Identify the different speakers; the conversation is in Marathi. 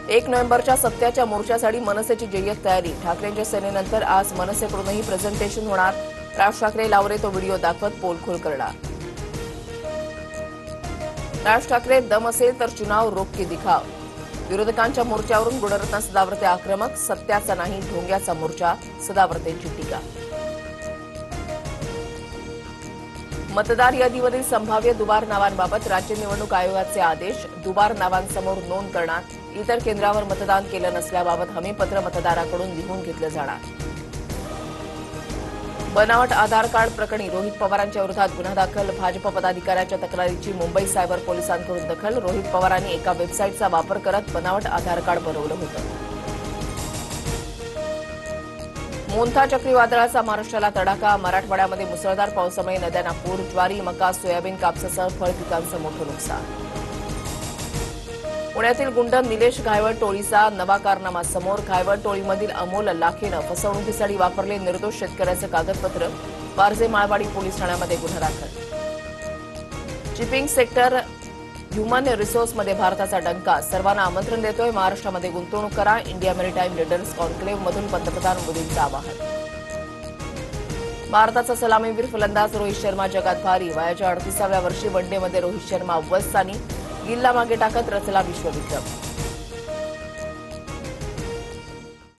Speaker 1: 1 नोव्हेंबरच्या सत्याच्या मोर्चासाठी मनसेची जय्यत तयारी. ठाकरेंच्या सेनेनंतर आज मनसेकडूनही प्रेझेंटेशन होणार. राज ठाकरे लावरे तो व्हिडिओ दाखवत पोलखोल करणार. राज ठाकरे दम असेल तर चुनाव रोक के दिखाव. विरोधकांच्या मोर्चावरून गुणरत्न सदावर्ते आक्रमक. सत्याचा नाही ढोंग्याचा मोर्चा, सदावर्तेंची टीका. मतदार यादीवरील संभाव्य दुबार नावांबाबत राज्य निवडणूक आयोगाचे आदेश. दुबार नावांसमोर नोंद करणार. इतर केंद्रावर मतदान केलं नसल्याबाबत हमीपत्र मतदाराकडून लिहून घेतलं जाणार. बनावट आधार कार्ड प्रकरणी रोहित पवारांच्या विरोधात गुन्हा दाखल. भाजप पदाधिकाऱ्याच्या तक्रारीची मुंबई सायबर पोलिसांकडून दखल. रोहित पवारांनी एका वेबसाईटचा वापर करत बनावट आधार कार्ड बनवलं होतं. मोन्था चक्रीवादळाचा महाराष्ट्राला तडाखा. मराठवाड्यामध्ये मुसळधार पावसामुळे नद्यांना पूर. ज्वारी, मका, सोयाबीन, कापसासह फळ पिकांचं मोठं नुकसान. पुण्यातील गुंड निलेश घायवळ टोळीचा नवा कारनामा समोर. घायवळ टोळीमधील अमोल लाखेनं फसवणुकीसाठी वापरले निर्दोष शेतकऱ्याचं कागदपत्र. वारजे माळवाडी पोलीस ठाण्यामध्ये गुन्हा दाखल. चिपिंग सेक्टर ह्युमन रिसोर्समध्ये भारताचा डंका. सर्वांना आमंत्रण देतोय, महाराष्ट्रामध्ये गुंतवणूक करा. इंडिया मेरिटाईम लीडर्स कॉन्क्लेव्हमधून पंतप्रधान मोदींचं आवाहन. भारताचा सलामीवीर फलंदाज रोहित शर्मा जगात भारी. वयाच्या 38व्या वर्षी वनडेमध्ये रोहित शर्मा अव्वल स्थानी. गिलला मागे टाकत रचला विश्वविक्रम.